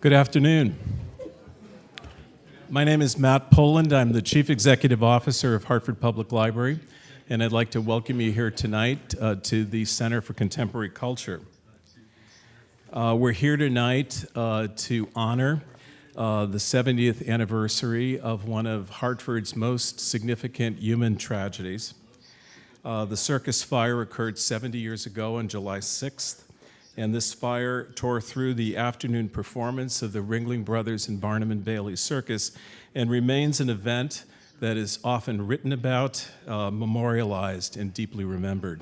Good afternoon. My name is Matt Poland. I'm the Chief Executive Officer of Hartford Public Library, and I'd like to welcome you here tonight to the Center for Contemporary Culture. We're here tonight to honor the 70th anniversary of one of Hartford's most significant human tragedies. The Circus fire occurred 70 years ago on July 6th, and this fire tore through the afternoon performance of the Ringling Brothers and Barnum and Bailey Circus and remains an event that is often written about, memorialized, and deeply remembered.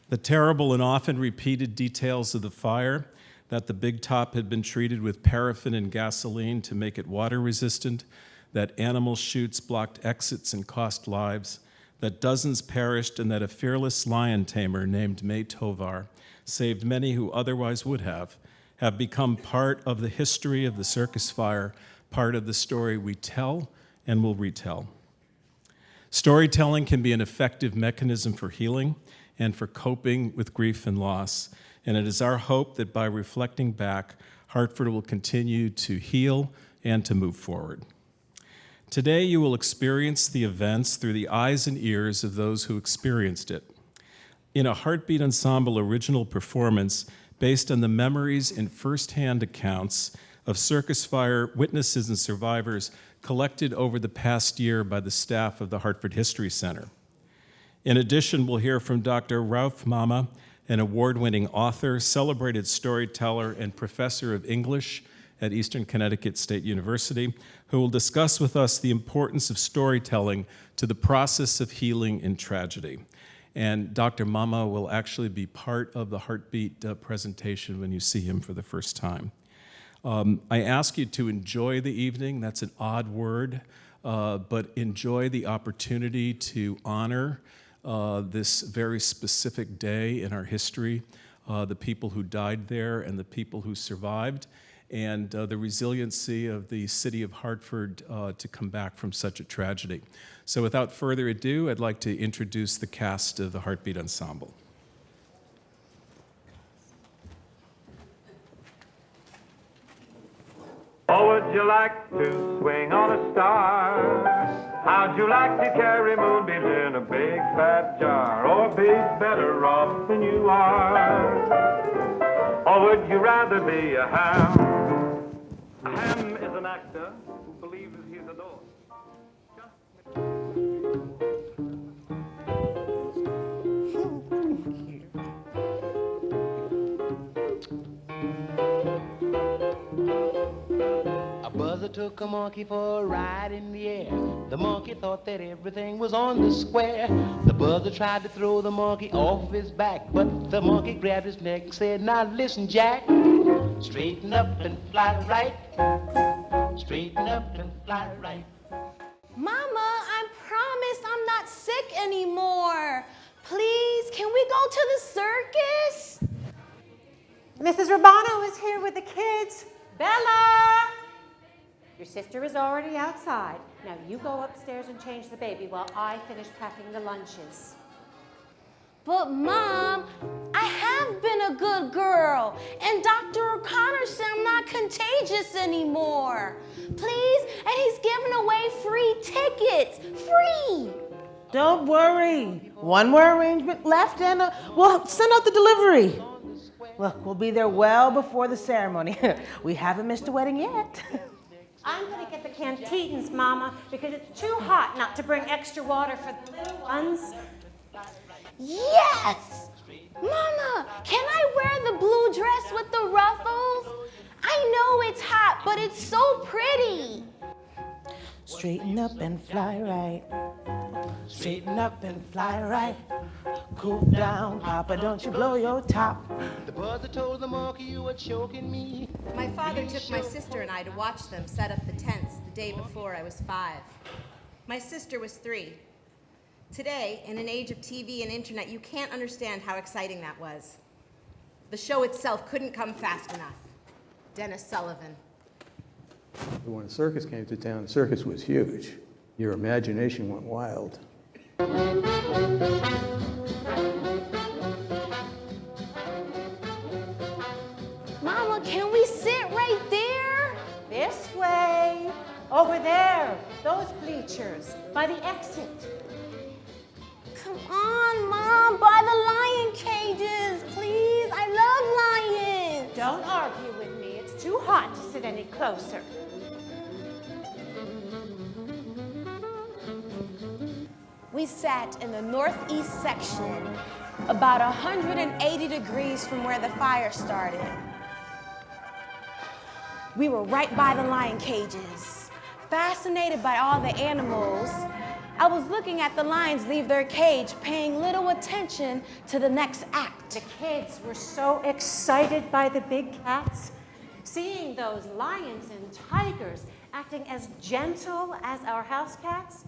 The terrible and often repeated details of the fire, that the big top had been treated with paraffin and gasoline to make it water resistant, that animal chutes blocked exits and cost lives, that dozens perished, and that a fearless lion tamer named May Tovar saved many who otherwise would have become part of the history of the Circus fire, part of the story we tell and will retell. Storytelling can be an effective mechanism for healing and for coping with grief and loss, and it is our hope that by reflecting back, Hartford will continue to heal and to move forward. Today, you will experience the events through the eyes and ears of those who experienced it. In a HartBeat Ensemble original performance based on the memories and firsthand accounts of Circus fire witnesses and survivors collected over the past year by the staff of the Hartford History Center. In addition, we'll hear from Dr. Ralph Mama, an award-winning author, celebrated storyteller, and professor of English at Eastern Connecticut State University, who will discuss with us the importance of storytelling to the process of healing in tragedy. And Dr. Mama will actually be part of the HartBeat presentation when you see him for the first time. I ask you to enjoy the evening. That's an odd word, but enjoy the opportunity to honor this very specific day in our history, the people who died there and the people who survived, and the resiliency of the city of Hartford to come back from such a tragedy. So without further ado, I'd like to introduce the cast of the HartBeat Ensemble. Oh, would you like to swing on a star? How'd you like to carry moonbeams in a big fat jar? Or be better off than you are? Or would you rather be a ham? A ham is an actor who believes he's adored. A buzzer took a monkey for a ride in the air. The monkey thought that everything was on the square. The buzzer tried to throw the monkey off his back, but the monkey grabbed his neck and said, "Now listen, Jack, straighten up and fly right. Straighten up and fly right." Mama, I promise I'm not sick anymore. Please, can we go to the circus? Mrs. Urbano is here with the kids. Bella! Your sister is already outside. Now you go upstairs and change the baby while I finish packing the lunches. But Mom, I have been a good girl, and Dr. O'Connor said I'm not contagious anymore. Please, and he's giving away free tickets. Free! Don't worry. One more arrangement left and we'll send out the delivery. Look, we'll be there well before the ceremony. We haven't missed a wedding yet. I'm going to get the canteens, Mama, because it's too hot not to bring extra water for the little ones. Yes! Mama, can I wear the blue dress with the ruffles? I know it's hot, but it's so pretty. Straighten up and fly right. Straighten up and fly right. Cool down, Papa, don't you blow your top. The buzzer told the monkey, "You were choking me." My father took my sister and I to watch them set up the tents the day before I was 5. My sister was 3. Today, in an age of TV and internet, you can't understand how exciting that was. The show itself couldn't come fast enough. Dennis Sullivan. When the circus came to town, the circus was huge. Your imagination went wild. Mama, can we sit right there? This way. Over there. Those bleachers. By the exit. Come on, Mom, buy the lion cages, please. I love lions. Don't argue with me. It's too hot to sit any closer. We sat in the northeast section, about 180 degrees from where the fire started. We were right by the lion cages, fascinated by all the animals. I was looking at the lions leave their cage, paying little attention to the next act. The kids were so excited by the big cats, seeing those lions and tigers acting as gentle as our house cats.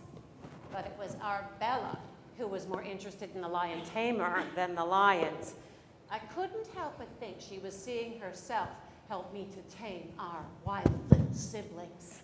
But it was our Bella who was more interested in the lion tamer than the lions. I couldn't help but think she was seeing herself help me to tame our wild little siblings.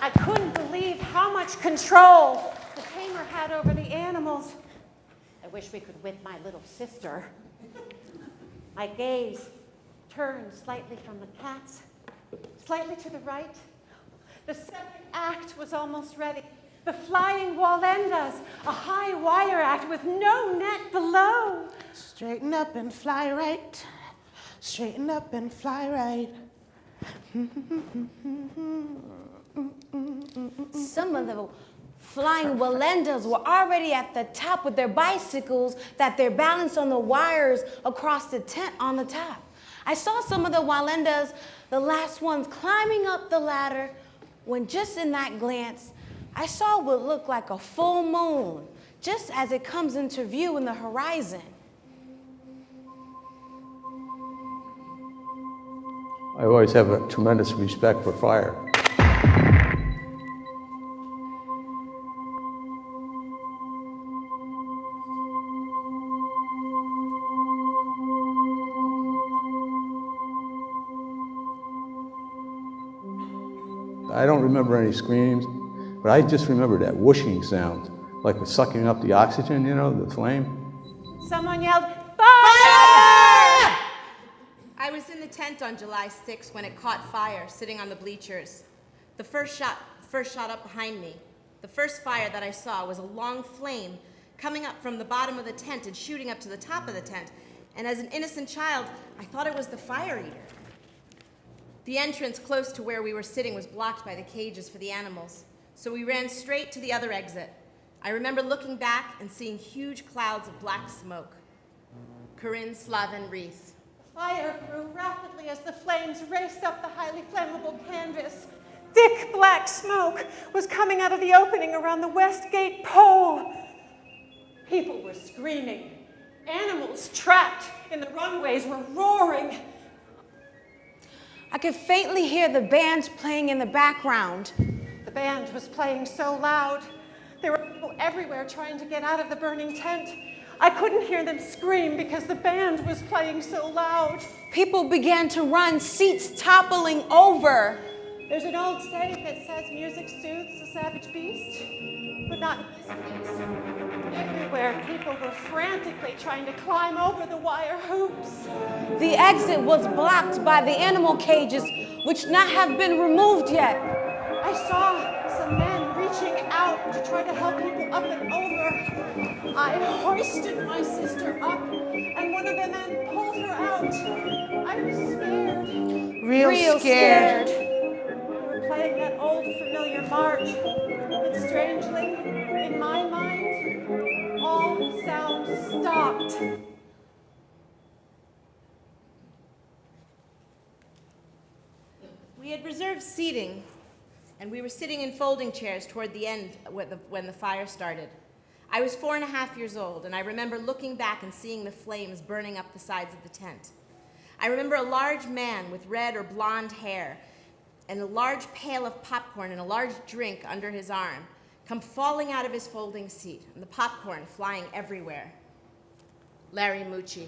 I couldn't believe how much control the tamer had over the animals. I wish we could whip my little sister. My gaze turned slightly from the cats, slightly to the right. The second act was almost ready. The flying Wallendas, a high wire act with no net below. Straighten up and fly right. Straighten up and fly right. Some of the flying Wallendas were already at the top with their bicycles that they're balanced on the wires across the tent on the top. I saw some of the Wallendas, the last ones, climbing up the ladder, when just in that glance, I saw what looked like a full moon, just as it comes into view in the horizon. I always have a tremendous respect for fire. I don't remember any screams, but I just remember that whooshing sound, like it's sucking up the oxygen, you know, the flame. Someone yelled, "Fire!" I was in the tent on July 6th when it caught fire, sitting on the bleachers. The first shot up behind me. The first fire that I saw was a long flame coming up from the bottom of the tent and shooting up to the top of the tent. And as an innocent child, I thought it was the fire eater. The entrance close to where we were sitting was blocked by the cages for the animals, so we ran straight to the other exit. I remember looking back and seeing huge clouds of black smoke. Corinne Slavin wreath. The fire grew rapidly as the flames raced up the highly flammable canvas. Thick black smoke was coming out of the opening around the west gate pole. People were screaming. Animals trapped in the runways were roaring. I could faintly hear the band playing in the background. The band was playing so loud. There were people everywhere trying to get out of the burning tent. I couldn't hear them scream because the band was playing so loud. People began to run, seats toppling over. There's an old saying that says music soothes the savage beast, but not in this place. Everywhere, people were frantically trying to climb over the wire hoops. The exit was blocked by the animal cages, which not have been removed yet. I saw some men reaching out to try to help people up and over. I hoisted my sister up, and one of the men pulled her out. I was scared. Real scared. We were playing that old familiar march, but strangely, in my mind, all sound stopped. We had reserved seating, and we were sitting in folding chairs toward the end when the fire started. I was 4.5 years old, and I remember looking back and seeing the flames burning up the sides of the tent. I remember a large man with red or blonde hair and a large pail of popcorn and a large drink under his arm come falling out of his folding seat, and the popcorn flying everywhere. Larry Mucci.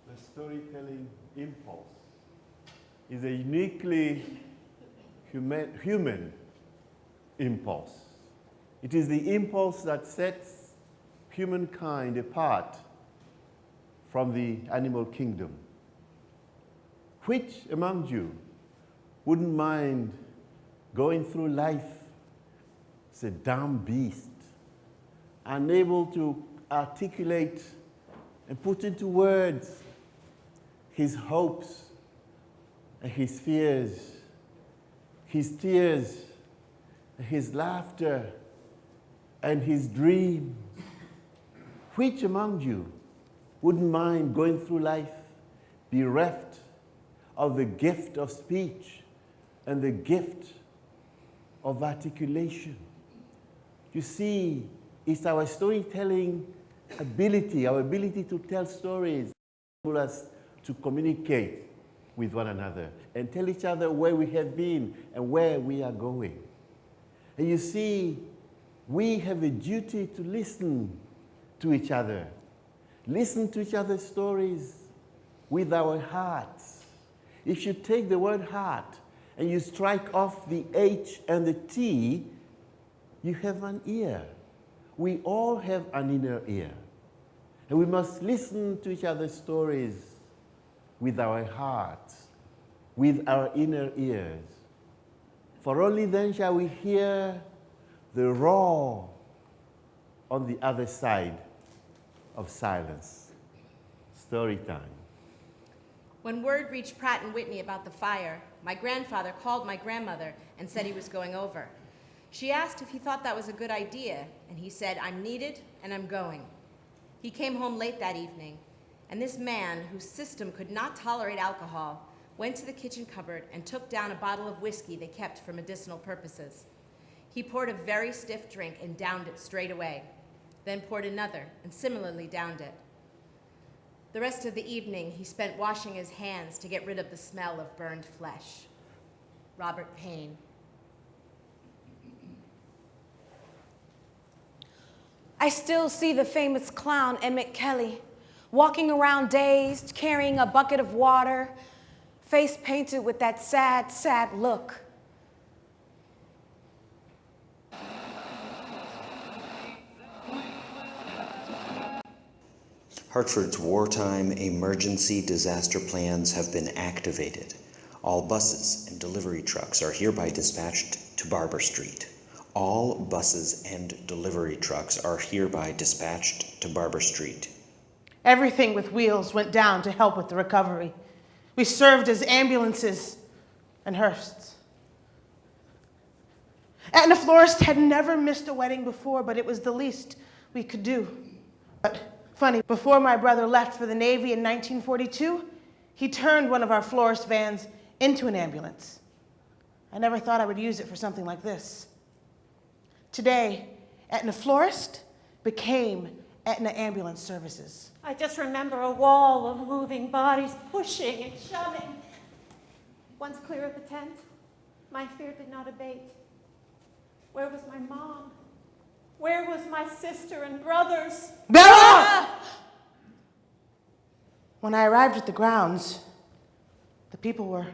The storytelling impulse is a uniquely human impulse. It is the impulse that sets humankind apart from the animal kingdom. Which among you wouldn't mind going through life as a dumb beast, unable to articulate and put into words his hopes and his fears, his tears, his laughter, and his dreams? Which among you wouldn't mind going through life bereft of the gift of speech and the gift of articulation? You see, it's our storytelling ability, our ability to tell stories, that enable us to communicate with one another and tell each other where we have been and where we are going. And you see, we have a duty to listen to each other, listen to each other's stories with our hearts. If you take the word heart and you strike off the H and the T, you have an ear. We all have an inner ear. And we must listen to each other's stories with our hearts, with our inner ears. For only then shall we hear the roar on the other side of silence. Story time. When word reached Pratt & Whitney about the fire, my grandfather called my grandmother and said he was going over. She asked if he thought that was a good idea, and he said, "I'm needed and I'm going." He came home late that evening, and this man, whose system could not tolerate alcohol, went to the kitchen cupboard and took down a bottle of whiskey they kept for medicinal purposes. He poured a very stiff drink and downed it straight away, then poured another and similarly downed it. The rest of the evening, he spent washing his hands to get rid of the smell of burned flesh. Robert Payne. I still see the famous clown Emmett Kelly walking around dazed, carrying a bucket of water, face painted with that sad, sad look. Hartford's wartime emergency disaster plans have been activated. All buses and delivery trucks are hereby dispatched to Barber Street. All buses and delivery trucks are hereby dispatched to Barber Street. Everything with wheels went down to help with the recovery. We served as ambulances and hearses. Etna Florist had never missed a wedding before, but it was the least we could do. But funny, before my brother left for the Navy in 1942, he turned one of our florist vans into an ambulance. I never thought I would use it for something like this. Today, Etna Florist became Aetna Ambulance Services. I just remember a wall of moving bodies pushing and shoving. Once clear of the tent, my fear did not abate. Where was my mom? Where was my sister and brothers? Bella! When I arrived at the grounds, the people were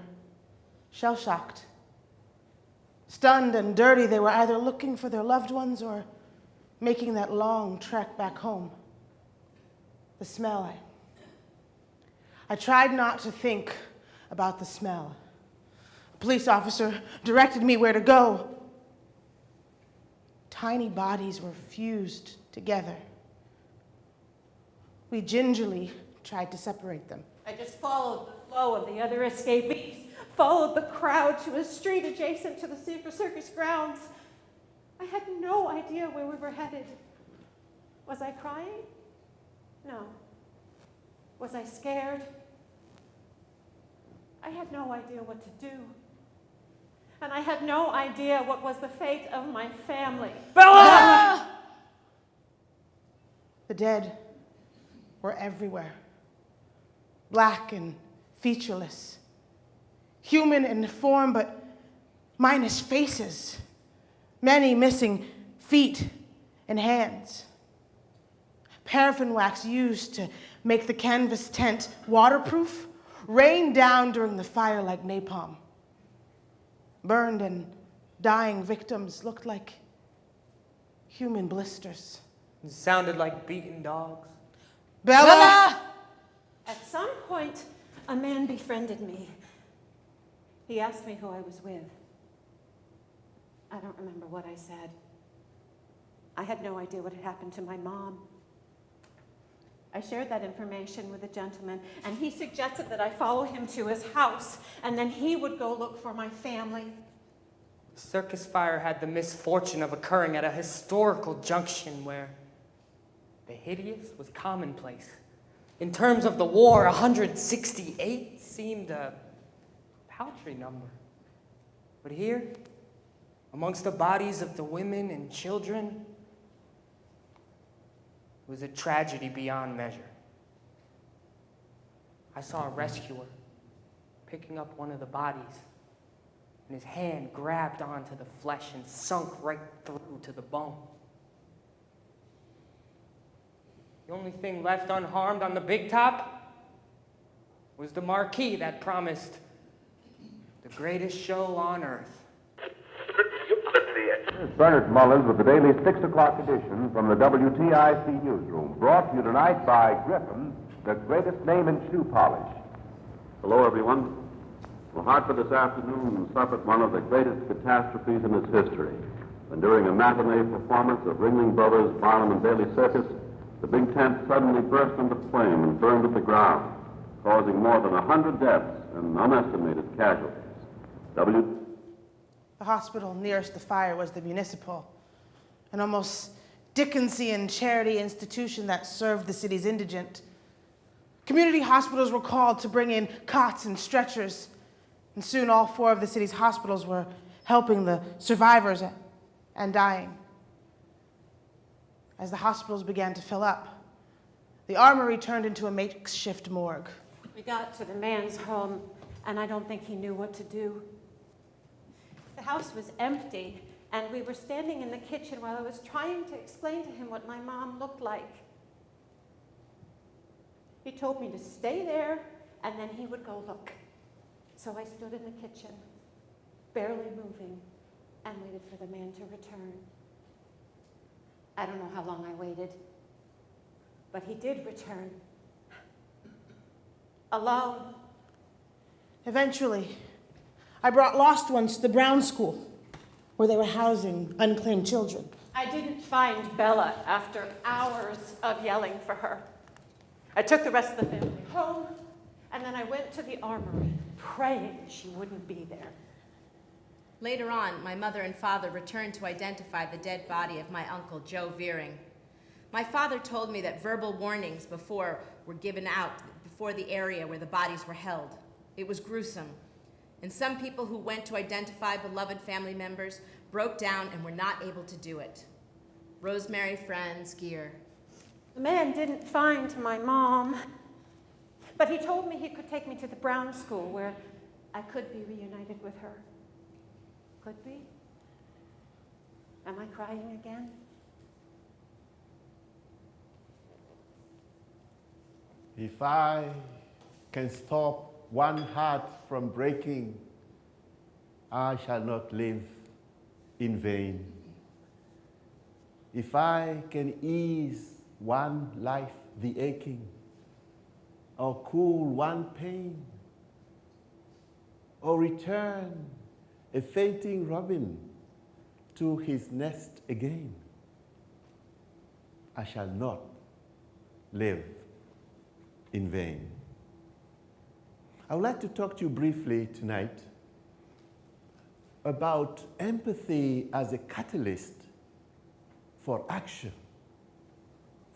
shell-shocked. Stunned and dirty, they were either looking for their loved ones or making that long trek back home. The smell, I tried not to think about the smell. A police officer directed me where to go. Tiny bodies were fused together. We gingerly tried to separate them. I just followed the flow of the other escapees, followed the crowd to a street adjacent to the Circus grounds. I had no idea where we were headed. Was I crying? No. Was I scared? I had no idea what to do. And I had no idea what was the fate of my family. Bella! The dead were everywhere. Black and featureless. Human in form, but minus faces. Many missing feet and hands. Paraffin wax used to make the canvas tent waterproof rained down during the fire like napalm. Burned and dying victims looked like human blisters. It sounded like beaten dogs. Bella! At some point, a man befriended me. He asked me who I was with. I don't remember what I said. I had no idea what had happened to my mom. I shared that information with the gentleman, and he suggested that I follow him to his house, and then he would go look for my family. The circus fire had the misfortune of occurring at a historical junction where the hideous was commonplace. In terms of the war, 168 seemed a paltry number. But here, amongst the bodies of the women and children, it was a tragedy beyond measure. I saw a rescuer picking up one of the bodies, and his hand grabbed onto the flesh and sunk right through to the bone. The only thing left unharmed on the big top was the marquee that promised the greatest show on earth. Bernard Mullins with the daily 6 o'clock edition from the WTIC newsroom, brought to you tonight by Griffin, the greatest name in shoe polish. Hello, everyone. Well, Hartford this afternoon suffered one of the greatest catastrophes in its history. When during a matinee performance of Ringling Brothers' Barnum and Bailey Circus, the big tent suddenly burst into flame and burned to the ground, causing more than 100 deaths and unestimated casualties. The hospital nearest the fire was the Municipal, an almost Dickensian charity institution that served the city's indigent. Community hospitals were called to bring in cots and stretchers, and soon all 4 of the city's hospitals were helping the survivors and dying. As the hospitals began to fill up, the armory turned into a makeshift morgue. We got to the man's home, and I don't think he knew what to do. The house was empty, and we were standing in the kitchen while I was trying to explain to him what my mom looked like. He told me to stay there, and then he would go look. So I stood in the kitchen, barely moving, and waited for the man to return. I don't know how long I waited, but he did return. Alone. Eventually, I brought lost ones to the Brown School, where they were housing unclaimed children. I didn't find Bella after hours of yelling for her. I took the rest of the family home, and then I went to the armory, praying she wouldn't be there. Later on, my mother and father returned to identify the dead body of my uncle, Joe Veering. My father told me that verbal warnings were given out before the area where the bodies were held. It was gruesome, and some people who went to identify beloved family members broke down and were not able to do it. Rosemary Franz Geer. The man didn't find my mom, but he told me he could take me to the Brown School where I could be reunited with her. Could be? Am I crying again? If I can stop one heart from breaking, I shall not live in vain. If I can ease one life the aching, or cool one pain, or return a fainting robin to his nest again, I shall not live in vain. I would like to talk to you briefly tonight about empathy as a catalyst for action,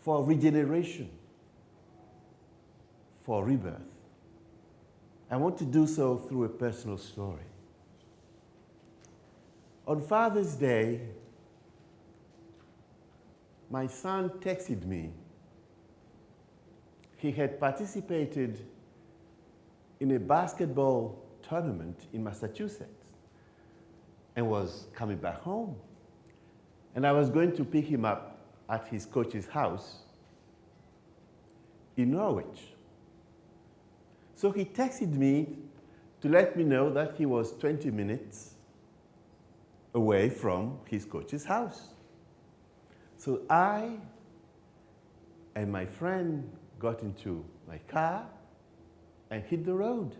for regeneration, for rebirth. I want to do so through a personal story. On Father's Day, my son texted me. He had participated in a basketball tournament in Massachusetts and was coming back home. And I was going to pick him up at his coach's house in Norwich. So he texted me to let me know that he was 20 minutes away from his coach's house. So I and my friend got into my car and hit the road.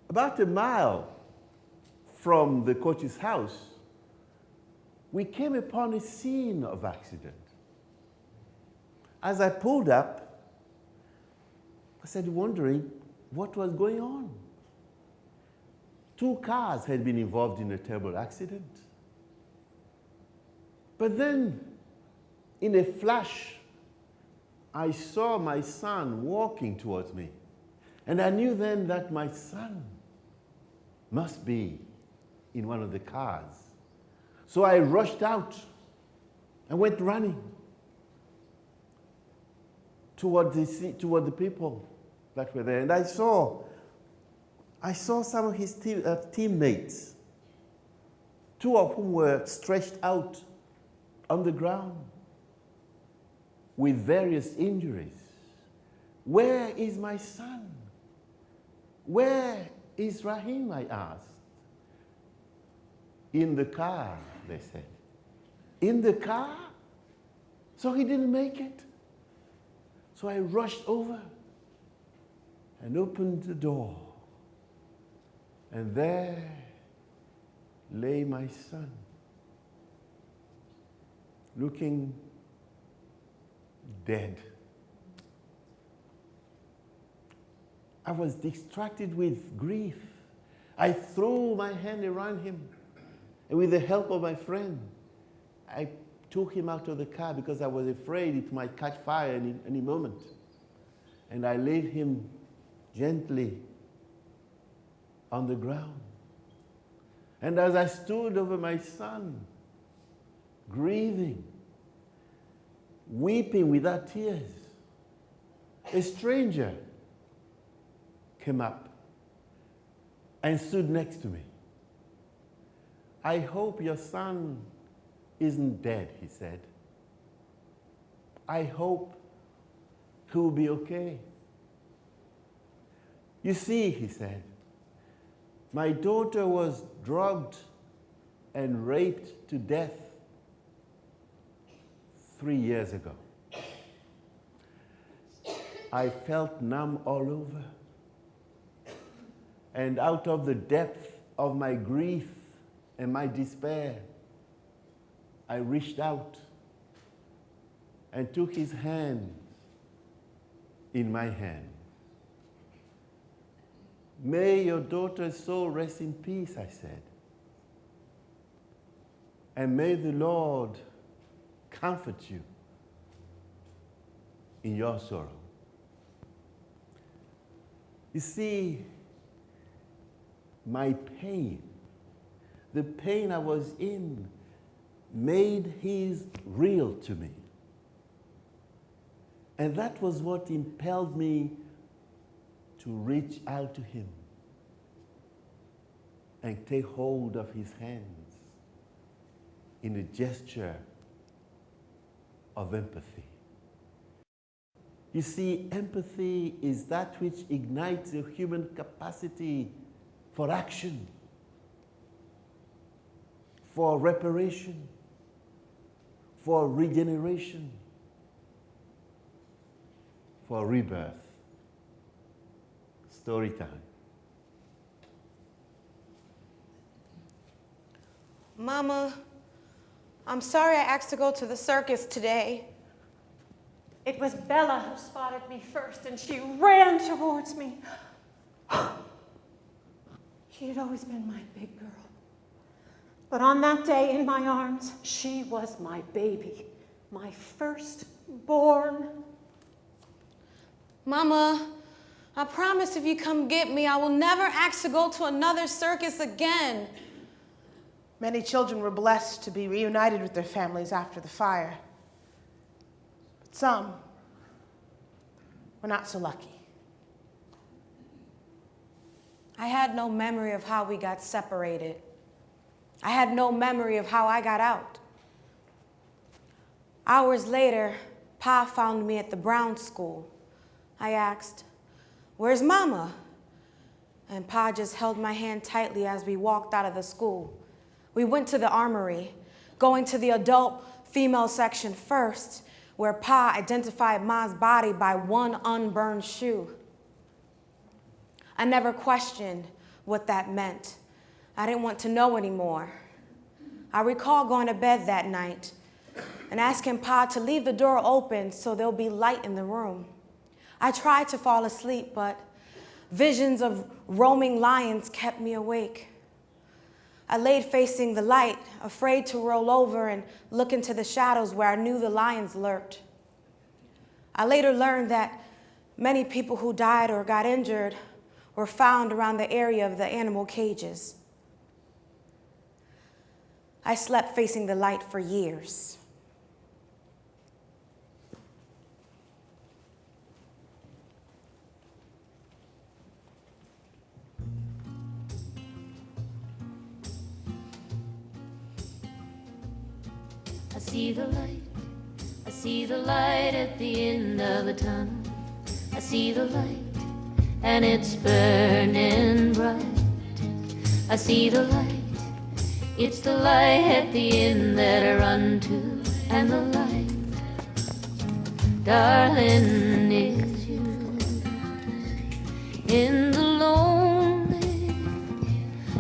About a mile from the coach's house, we came upon a scene of accident. As I pulled up, I started wondering what was going on. 2 cars had been involved in a terrible accident. But then, in a flash, I saw my son walking towards me. And I knew then that my son must be in one of the cars. So I rushed out and went running toward the people that were there. And I saw some of his teammates, 2 of whom were stretched out on the ground with various injuries. Where is my son? Where is Rahim? I asked. In the car, they said. In the car? So he didn't make it. So I rushed over and opened the door. And there lay my son, looking dead. I was distracted with grief. I threw my hand around him, and with the help of my friend, I took him out of the car because I was afraid it might catch fire any moment. And I laid him gently on the ground. And as I stood over my son, grieving, weeping without tears, a stranger came up and stood next to me. I hope your son isn't dead, he said. I hope he will be okay. You see, he said, my daughter was drugged and raped to death 3 years ago. I felt numb all over. And out of the depth of my grief and my despair, I reached out and took his hand in my hand. May your daughter's soul rest in peace, I said. And may the Lord comfort you in your sorrow. You see, my pain, the pain I was in, made his real to me. And that was what impelled me to reach out to him and take hold of his hands in a gesture of empathy. You see, empathy is that which ignites the human capacity for action, for reparation, for regeneration, for rebirth. Story time. Mama, I'm sorry I asked to go to the circus today. It was Bella who spotted me first, and she ran towards me. She had always been my big girl. But on that day in my arms, she was my baby, my firstborn. Mama, I promise if you come get me, I will never ask to go to another circus again. Many children were blessed to be reunited with their families after the fire. But some were not so lucky. I had no memory of how we got separated. I had no memory of how I got out. Hours later, Pa found me at the Brown School. I asked, "Where's Mama?" And Pa just held my hand tightly as we walked out of the school. We went to the armory, going to the adult female section first, where Pa identified Ma's body by one unburned shoe. I never questioned what that meant. I didn't want to know anymore. I recall going to bed that night and asking Pa to leave the door open so there'll be light in the room. I tried to fall asleep, but visions of roaming lions kept me awake. I laid facing the light, afraid to roll over and look into the shadows where I knew the lions lurked. I later learned that many people who died or got injured were found around the area of the animal cages. I slept facing the light for years. I see the light, I see the light at the end of the tunnel. I see the light, and it's burning bright. I see the light, it's the light at the end that I run to. And the light, darling, is you. In the lonely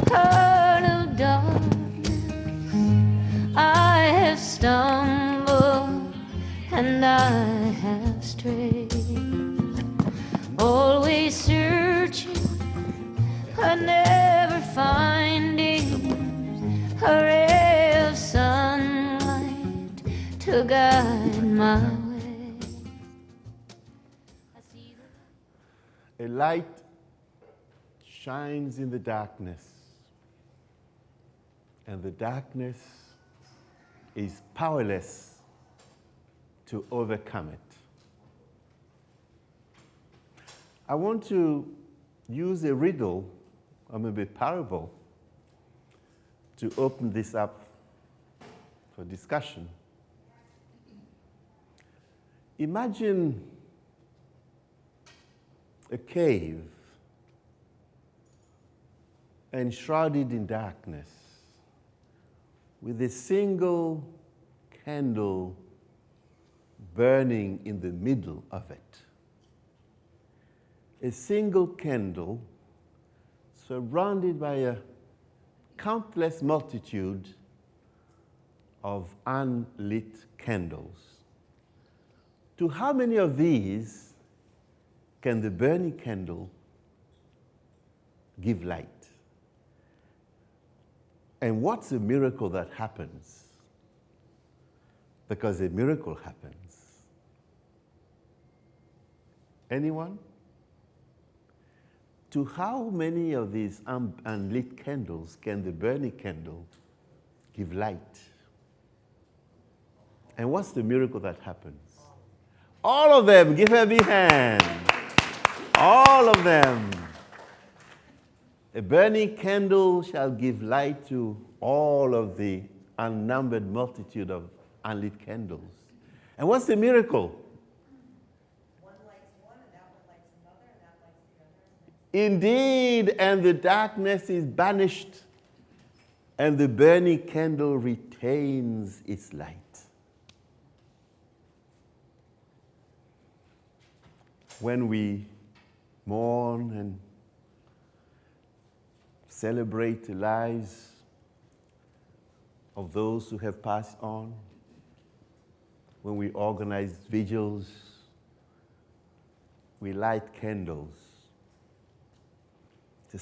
heart of darkness, I have stumbled and I have strayed, always searching but never finding a ray of sunlight to guide my way. A light shines in the darkness, and the darkness is powerless to overcome it. I want to use a riddle, or maybe a parable, to open this up for discussion. Imagine a cave enshrouded in darkness with a single candle burning in the middle of it. A single candle surrounded by a countless multitude of unlit candles. To how many of these can the burning candle give light? And what's the miracle that happens? Because a miracle happens. Anyone? To how many of these unlit candles can the burning candle give light? And what's the miracle that happens? All of them, give her a big hand. All of them. A burning candle shall give light to all of the unnumbered multitude of unlit candles. And what's the miracle? One lights one, and that one lights another, and that lights the other. Indeed, and the darkness is banished, and the burning candle retains its light. When we mourn and celebrate the lives of those who have passed on, when we organize vigils, we light candles. It's a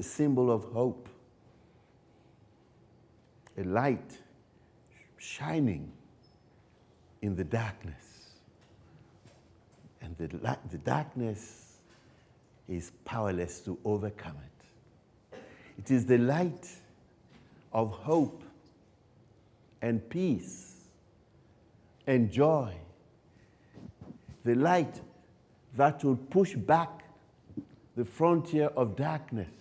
symbol of hope, a light shining in the darkness. And the darkness is powerless to overcome it. It is the light of hope and peace and joy. The light that will push back the frontier of darkness,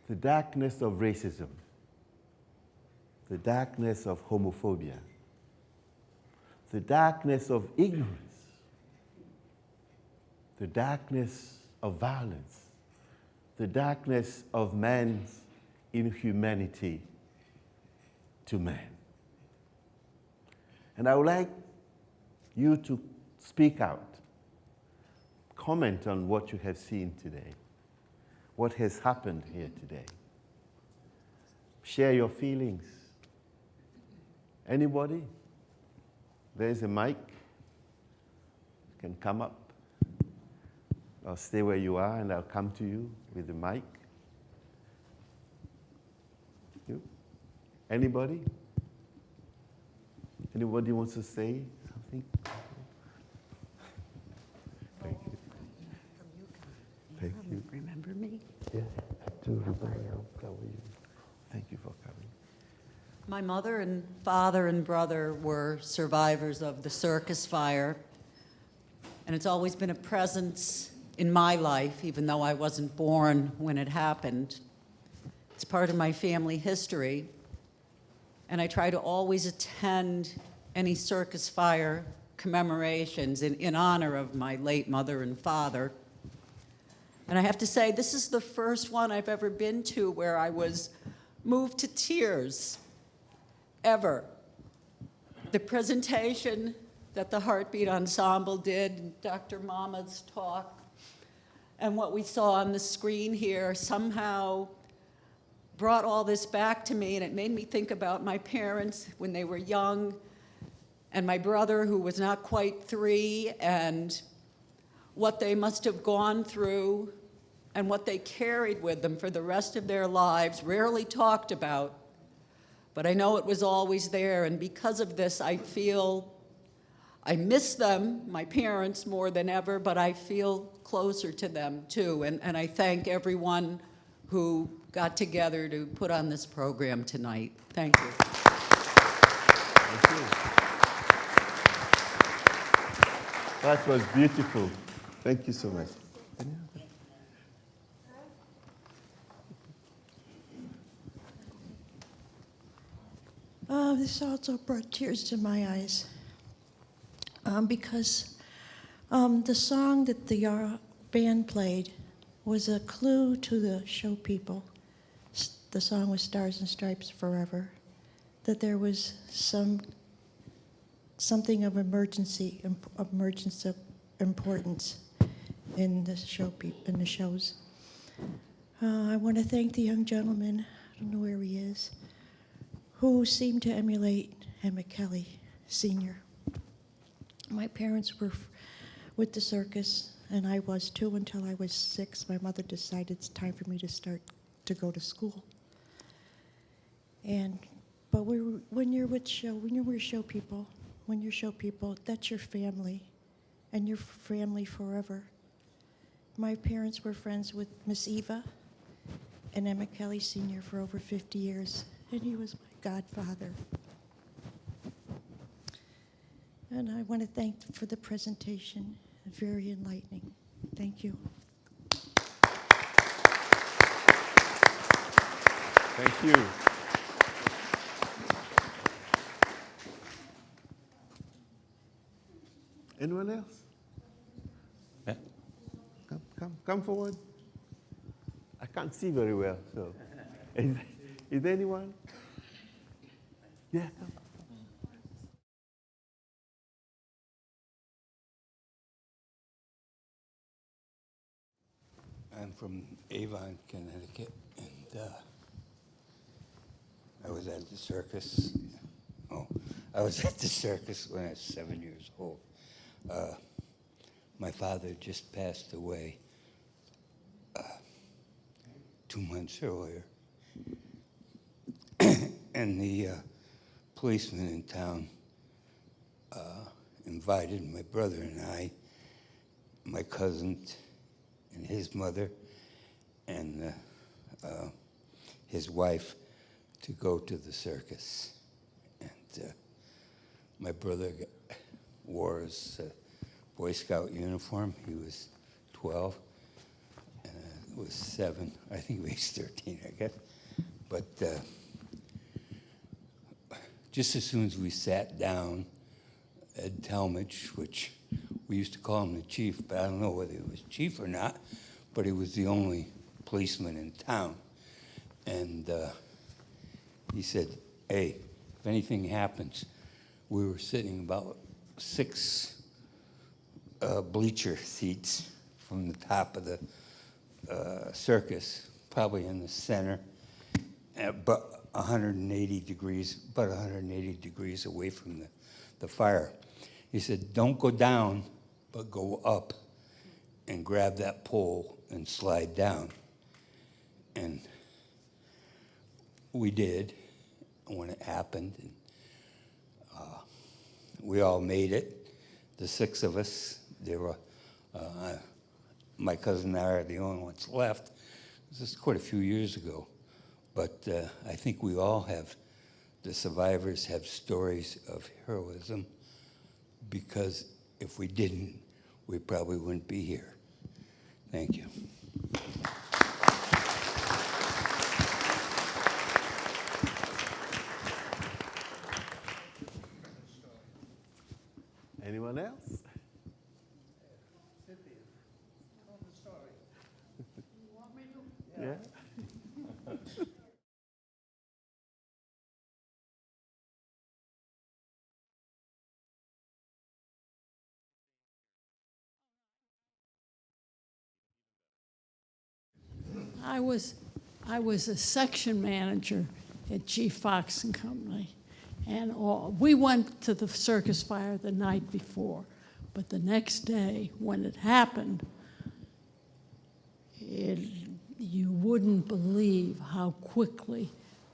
the darkness of racism, the darkness of homophobia, the darkness of ignorance, the darkness of violence, the darkness of man's inhumanity to man. And I would like you to speak out, comment on what you have seen today, what has happened here today. Share your feelings. Anybody? There's a mic. You can come up. I'll stay where you are and I'll come to you with the mic. You? Anybody? Anybody wants to say something? Thank you. Thank you. Remember me? Yeah, I do remember. How are you? Thank you for coming. My mother and father and brother were survivors of the Circus fire, and it's always been a presence in my life, even though I wasn't born when it happened. It's part of my family history, and I try to always attend any Circus fire commemorations in honor of my late mother and father. And I have to say, this is the first one I've ever been to where I was moved to tears, ever. The presentation that the HartBeat Ensemble did, Dr. Mama's talk, and what we saw on the screen here somehow brought all this back to me, and it made me think about my parents when they were young, and my brother who was not quite 3, and what they must have gone through and what they carried with them for the rest of their lives, rarely talked about. But I know it was always there, and because of this, I feel I miss them, my parents, more than ever, but I feel closer to them, too. And I thank everyone who got together to put on this program tonight. Thank you. Thank you. That was beautiful. Thank you so much. This also brought tears to my eyes because the song that the band played was a clue to the show people. The song was Stars and Stripes Forever, that there was something of emergency importance in the shows. I want to thank the young gentleman, I don't know where he is, who seemed to emulate Emmett Kelly Sr. My parents were with the circus, and I was too until I was 6. My mother decided it's time for me to start to go to school. But when you're show people, that's your family, and your family forever. My parents were friends with Miss Eva and Emmett Kelly Sr. for over 50 years, and he was my godfather. And I want to thank for the presentation. Very enlightening. Thank you. Thank you. Anyone else? Yeah. Come forward. I can't see very well, so. Is there anyone? Yeah, come. I'm from Avon, Connecticut, and I was at the circus. Oh, I was at the circus when I was 7 years old. My father just passed away 2 months earlier, and the policeman in town invited my brother and I, my cousin, and his mother, and his wife to go to the circus. And my brother wore his Boy Scout uniform. He was 12, and I was 7. I think he was 13, I guess. But just as soon as we sat down, Ed Talmadge, which we used to call him the chief, but I don't know whether he was chief or not, but he was the only policeman in town. And he said, hey, if anything happens, we were sitting about 6 bleacher seats from the top of the circus, probably in the center, but 180 degrees away from the fire. He said, don't go down, but go up and grab that pole and slide down. And we did when it happened. And, we all made it, the 6 of us. There were, my cousin and I are the only ones left. This is quite a few years ago. But I think we all have, the survivors have stories of heroism, because if we didn't, we probably wouldn't be here. Thank you. Anyone else? Yeah. I was a section manager at G. Fox and Company, and we went to the circus fire the night before, but the next day when it happened, you wouldn't believe how quickly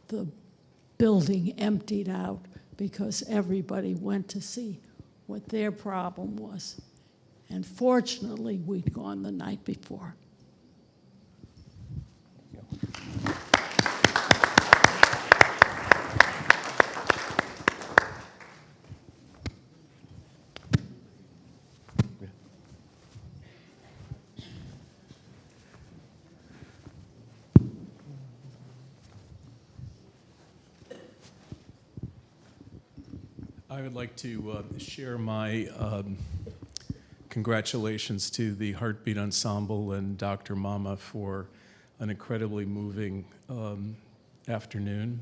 the building emptied out, because everybody went to see what their problem was. And fortunately, we'd gone the night before. I would like to share my congratulations to the HartBeat Ensemble and Dr. Mama for an incredibly moving afternoon.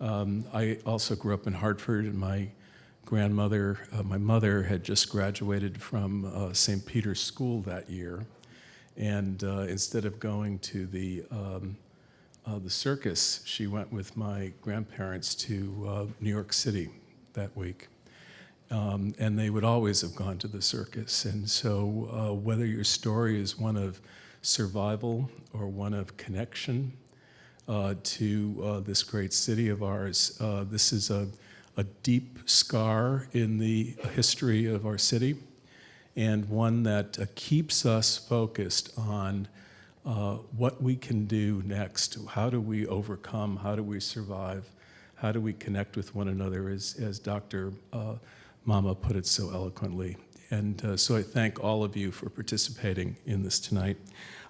I also grew up in Hartford, and my mother had just graduated from St. Peter's School that year. And instead of going to the circus, she went with my grandparents to New York City that week. And they would always have gone to the circus. And so whether your story is one of survival or one of connection to this great city of ours, this is a deep scar in the history of our city, and one that keeps us focused on what we can do next. How do we overcome? How do we survive? How do we connect with one another? As Dr. Mama put it so eloquently. And so I thank all of you for participating in this tonight.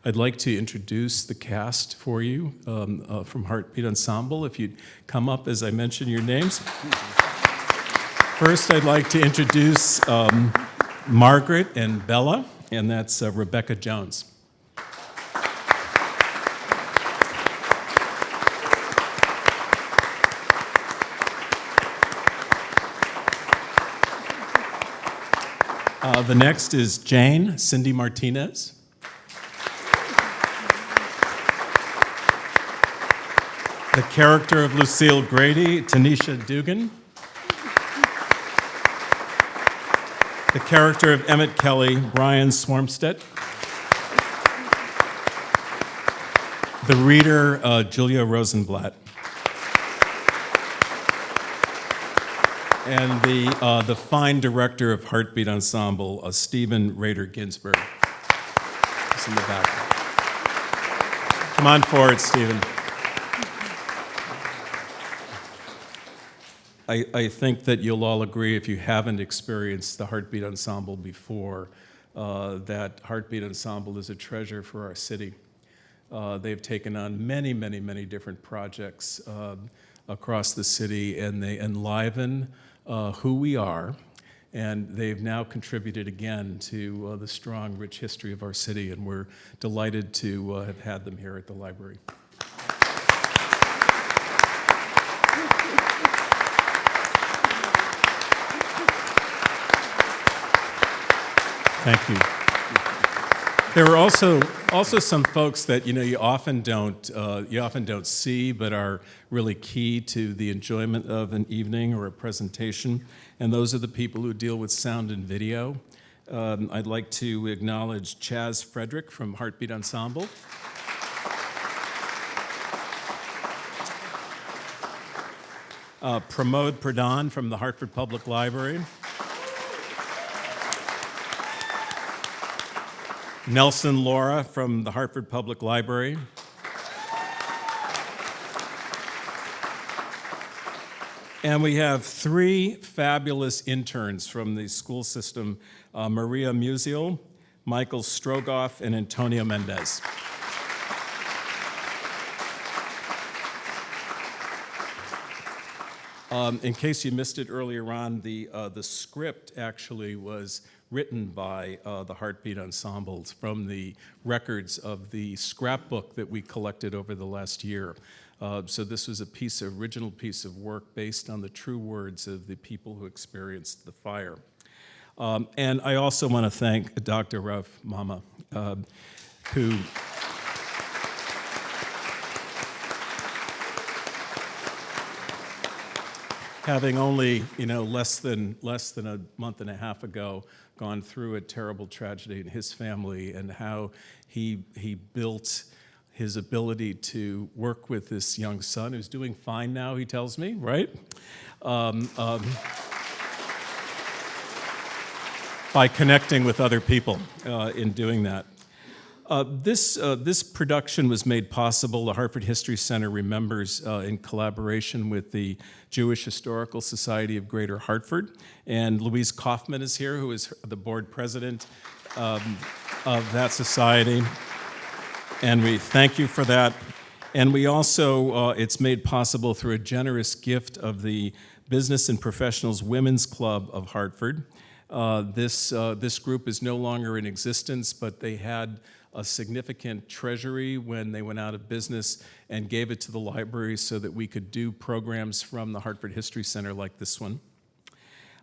I'd like to introduce the cast for you from HartBeat Ensemble. If you'd come up as I mention your names. First, I'd like to introduce Margaret and Bella, and that's Rebecca Jones. The next is Jane Cindy Martinez. The character of Lucille Grady, Tanisha Dugan. The character of Emmett Kelly, Brian Swarmstedt. The reader, Julia Rosenblatt. And the fine director of HartBeat Ensemble, Stephen Rader Ginsburg. He's in the back. Come on forward, Stephen. I think that you'll all agree, if you haven't experienced the HartBeat Ensemble before, that HartBeat Ensemble is a treasure for our city. They've taken on many, many, many different projects across the city, and they enliven who we are, and they've now contributed again to the strong, rich history of our city, and we're delighted to have had them here at the library. Thank you. There are also some folks that you often don't see, but are really key to the enjoyment of an evening or a presentation, and those are the people who deal with sound and video. I'd like to acknowledge Chaz Frederick from HartBeat Ensemble. Pramod Pradhan from the Hartford Public Library. Nelson Laura from the Hartford Public Library. And we have three fabulous interns from the school system, Maria Musial, Michael Strogoff, and Antonio Mendez. In case you missed it earlier on, the script actually was written by the HartBeat Ensembles from the records of the scrapbook that we collected over the last year. So this was a original piece of work based on the true words of the people who experienced the fire. And I also want to thank Dr. Rav Mama, who having only less than a month and a half ago gone through a terrible tragedy in his family, and how he built his ability to work with this young son who's doing fine now, he tells me, right? By connecting with other people in doing that. This production was made possible, the Hartford History Center remembers, in collaboration with the Jewish Historical Society of Greater Hartford. And Louise Kaufman is here, who is the board president of that society. And we thank you for that. And we also, it's made possible through a generous gift of the Business and Professionals Women's Club of Hartford. This group is no longer in existence, but they had a significant treasury when they went out of business and gave it to the library so that we could do programs from the Hartford History Center like this one.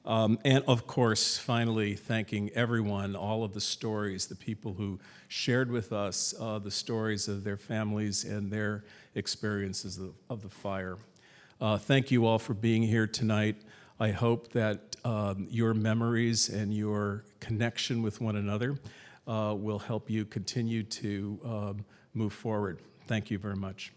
And of course, finally, thanking everyone, all of the stories, the people who shared with us the stories of their families and their experiences of the fire. Thank you all for being here tonight. I hope that your memories and your connection with one another will help you continue to move forward. Thank you very much.